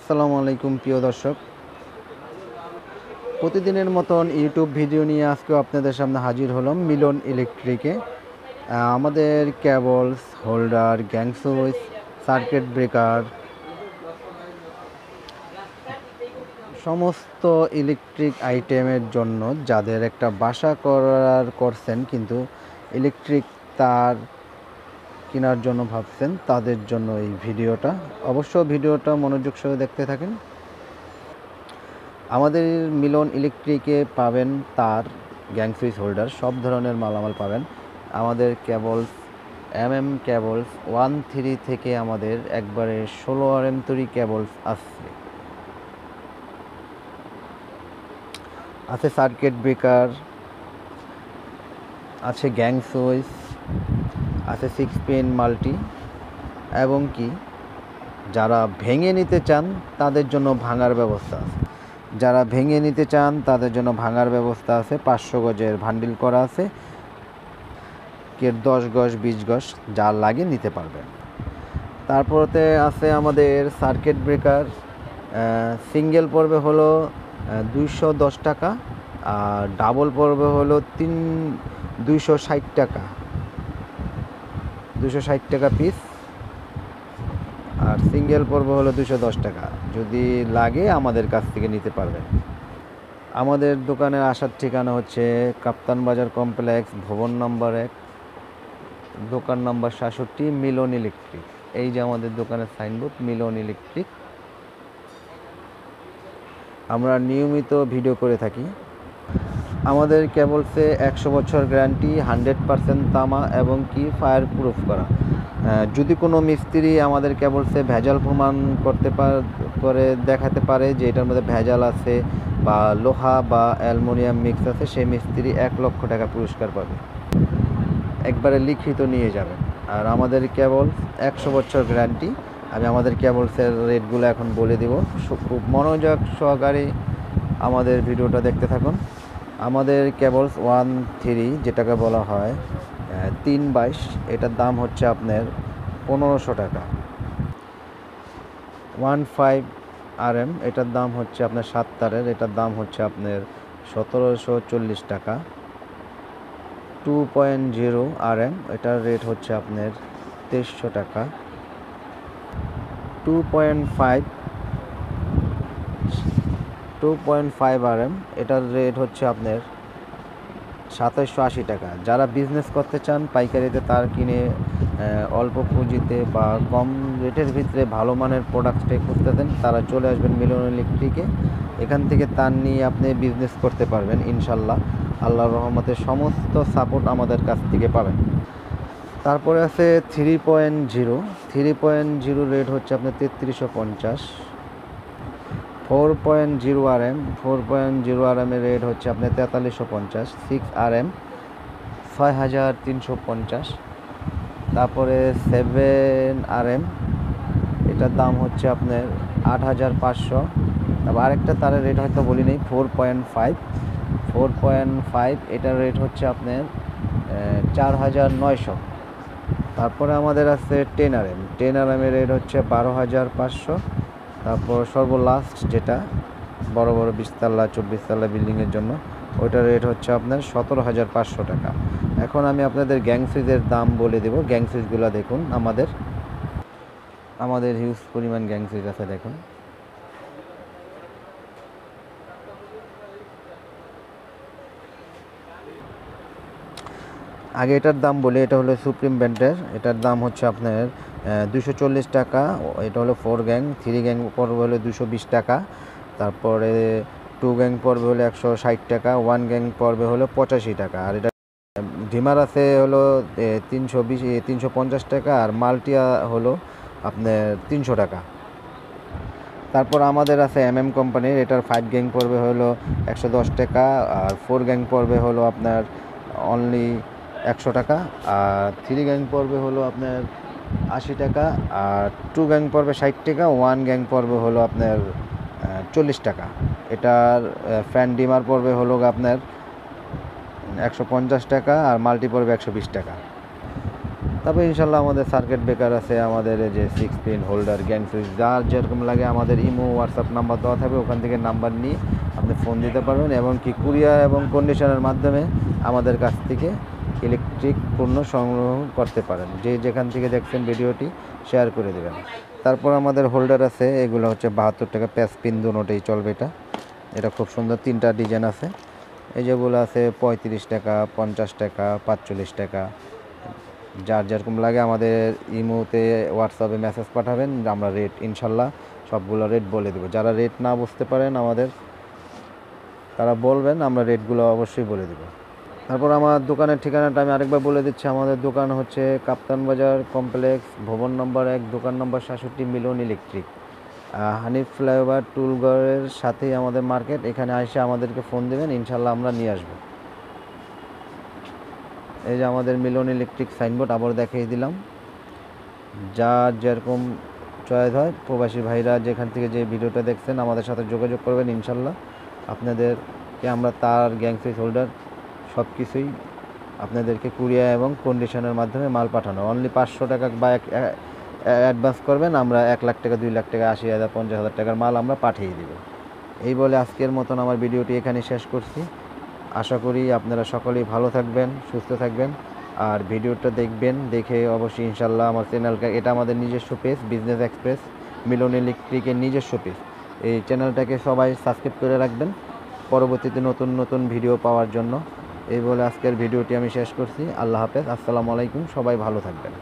আসসালামু আলাইকুম প্রিয় দর্শক, প্রতিদিনের মতন ইউটিউব ভিডিও নিয়ে আজকেও আপনাদের সামনে হাজির হলাম মিলন ইলেকট্রিকে। আমাদের cables, holder, gang switch, circuit breaker, সমস্ত ইলেকট্রিক আইটেমের জন্য যাদের একটা বাসা করছেন কিন্তু ইলেকট্রিক তার কেনার জন্য ভাবছেন, তাদের জন্য এই ভিডিওটা। অবশ্য ভিডিওটা মনোযোগ সহ দেখতে থাকেন। আমাদের মিলন ইলেকট্রিকে পাবেন তার, গ্যাং সুইচ, হোল্ডার, সব ধরনের মালামাল পাবেন। আমাদের কেবলস, কেবলস 1-3 থেকে আমাদের একবারে 16 তৈরি কেবলস আছে সার্কিট ব্রেকার, আছে গ্যাং সুইচ, আছে 6 পিন মাল্টি, এবং কি যারা ভেঙে নিতে চান তাদের জন্য ভাঙার ব্যবস্থা আছে। যারা ভেঙে নিতে চান তাদের জন্য ভাঙার ব্যবস্থা আছে। 500 গজের ভান্ডিল করা আছে, কে 10 গজ 20 গজ যা লাগে নিতে পারবেন। তারপরে আছে আমাদের সার্কিট ব্রেকার। সিঙ্গেল পড়বে হলো 210 টাকা, আর ডাবল পড়বে হলো 260 টাকা, 260 টাকা পিস, আর সিঙ্গেল পড়বে হলো 210 টাকা। যদি লাগে আমাদের কাছ থেকে নিতে পারবেন। আমাদের দোকানের আসার ঠিকানা হচ্ছে কাপ্তান বাজার কমপ্লেক্স, ভবন নম্বর 1, দোকান নম্বর 67, মিলন ইলেকট্রিক। এই যে আমাদের দোকানের সাইনবোর্ড, মিলন ইলেকট্রিক। আমরা নিয়মিত ভিডিও করে থাকি। আমাদের কেবলসে 100 বছর গ্যারান্টি, 100% তামা এবং কি ফায়ার প্রুফ করা। যদি কোনো মিস্ত্রি আমাদের কেবলসে ভেজাল প্রমাণ করে দেখাতে পারে যে এটার মধ্যে ভেজাল আছে বা লোহা বা অ্যালুমিনিয়াম মিক্স আছে, সেই মিস্ত্রি 1 লক্ষ টাকা পুরস্কার পাবে, একবারে লিখিত নিয়ে যাবেন। আর আমাদের কেবলস 100 বছর গ্যারান্টি। আমি আমাদের কেবলসের রেটগুলো এখন বলে দেব, খুব মনোযোগ সহকারে আমাদের ভিডিওটা দেখতে থাকুন। আমাদের কেবলস 1-3 যেটাকে বলা হয় 3/22, এটার দাম হচ্ছে আপনার 1500 টাকা। 15 RM, এটার দাম হচ্ছে আপনার 7 তারের, এটার দাম হচ্ছে আপনার 1740 টাকা। 2.0 RM, এটার রেট হচ্ছে আপনার 2300 টাকা। 2.5 RM, এটার রেট হচ্ছে আপনার 2780 টাকা। যারা বিজনেস করতে চান, পাইকারিতে তার কিনে অল্প পুঁজিতে বা কম রেটের ভিতরে ভালো মানের প্রোডাক্টটাই খুঁজতেছেন, তারা চলে আসবেন মিলন ইলেকট্রিকে। এখান থেকে তার নিয়ে আপনি বিজনেস করতে পারবেন ইনশাল্লাহ। আল্লাহর রহমতে সমস্ত সাপোর্ট আমাদের কাছ থেকে পাবেন। তারপরে আছে 3.0 রেট হচ্ছে আপনার 3350। 4.0 RM এর রেট হচ্ছে আপনার 4350। 6 RM 6350। তারপরে 7 RM, এটার দাম হচ্ছে আপনার 8500। তারপর আরেকটা তারের রেট হয়তো বলি নেই, 4.5, এটার রেট হচ্ছে আপনার 4900। তারপরে আমাদের আছে 10 RM এর রেট হচ্ছে 12500। তারপর সর্বলাস্ট যেটা বড় বড় 20 তলা 24 তলা বিল্ডিংয়ের জন্য, ওইটার রেট হচ্ছে আপনার 17500 টাকা। এখন আমি আপনাদের গ্যাং সুইচের দাম বলে দেব। গ্যাং সুইচগুলো দেখুন, আমাদের হিউজ পরিমাণ গ্যাং সুইচ আছে, দেখুন। আগে এটার দাম বলি, এটা হলো সুপ্রিম ব্র্যান্ডের, এটার দাম হচ্ছে আপনার 240 টাকা। এটা হলো 4 গ্যাং, 3 গ্যাং পড়বে হলো 220 টাকা। তারপরে 2 গ্যাং পড়বে হলো 160 টাকা, 1 গ্যাং পড়বে হলো 85 টাকা। আর এটা ডিমার আছে হলো 350 টাকা, আর মাল্টিয়া হলো আপনার 300 টাকা। তারপর আমাদের আছে কোম্পানির, এটার 5 গ্যাং পড়বে হলো 110 টাকা, আর 4 গ্যাং পড়বে হলো আপনার অনলি 100 টাকা, আর 3 গ্যাং পড়বে হলো আপনার 80 টাকা, আর 2 গ্যাং পড়বে 60 টাকা, 1 গ্যাং পড়বে হলো আপনার 40 টাকা। এটার ফ্যান ডিমার পড়বে হলো আপনার 150 টাকা, আর মাল্টি পড়বে 120 টাকা। তারপর ইনশাল্লাহ আমাদের সার্কিট ব্রেকার আছে, আমাদের এই যে 6 পিন হোল্ডার, গ্যাং সুইচ, যার যেরকম লাগে আমাদের ইমো হোয়াটসঅ্যাপ নাম্বার দেওয়া থাকবে, ওখান থেকে নাম্বার নিয়ে আপনি ফোন দিতে পারবেন এবং কি কুরিয়ার এবং কন্ডিশনের মাধ্যমে আমাদের কাছ থেকে ইলেকট্রিক পণ্য সংগ্রহ করতে পারেন। যে যেখান থেকে দেখছেন ভিডিওটি শেয়ার করে দেবেন। তারপর আমাদের হোল্ডার আছে, এগুলো হচ্ছে 72 টাকা, প্যাচ পিন দুটোই চলবে। এটা খুব সুন্দর, 3টা ডিজাইন আছে। এই যেগুলো আছে 35 টাকা, 50 টাকা, 45 টাকা, যার যেরকম লাগে আমাদের ইমোতে হোয়াটসঅ্যাপে মেসেজ পাঠাবেন, আমরা রেট ইনশাল্লাহ সবগুলো রেট বলে দেবো। যারা রেট না বুঝতে পারেন আমাদের তারা বলবেন, আমরা রেটগুলো অবশ্যই বলে দেবো। তারপর আমার দোকানের ঠিকানাটা আমি আরেকবার বলে দিচ্ছি। আমাদের দোকান হচ্ছে কাপ্তান বাজার কমপ্লেক্স, ভবন নম্বর 1, দোকান নম্বর 67, মিলন ইলেকট্রিক, হানিফ ফ্লাইওভার টুলঘরের সাথেই আমাদের মার্কেট। এখানে এসে আমাদেরকে ফোন দেবেন, ইনশাল্লাহ আমরা নিয়ে আসবো। এই যে আমাদের মিলন ইলেকট্রিক সাইনবোর্ড আবার দেখিয়ে দিলাম। যার যেরকম চয়েস হয়, প্রবাসী ভাইরা যেখান থেকে যে ভিডিওটা দেখছেন আমাদের সাথে যোগাযোগ করবেন, ইনশাল্লাহ আপনাদেরকে আমরা তার গ্যাং সুইচ হোল্ডার সব কিছুই আপনাদেরকে কুরিয়ার এবং কন্ডিশনের মাধ্যমে মাল পাঠানো। অনলি 500 টাকা বা অ্যাডভান্স করবেন, আমরা 1 লাখ টাকা, 2 লাখ টাকা, 80,000, 50,000 টাকার মাল আমরা পাঠিয়ে দেব। এই বলে আজকের মতন আমার ভিডিওটি এখানে শেষ করছি। আশা করি আপনারা সকলেই ভালো থাকবেন, সুস্থ থাকবেন, আর ভিডিওটা দেখবেন। দেখে অবশ্যই ইনশাল্লাহ আমার চ্যানেলটা, এটা আমাদের নিজস্ব পেজ, বিজনেস এক্সপ্রেস মিলন ইলেকট্রিকের নিজস্ব পেজ। এই চ্যানেলটাকে সবাই সাবস্ক্রাইব করে রাখবেন পরবর্তীতে নতুন নতুন ভিডিও পাওয়ার জন্য। এই বলে আজকের ভিডিওটি আমি শেষ করছি। আল্লাহ হাফেজ, আসসালামু আলাইকুম, সবাই ভালো থাকবেন।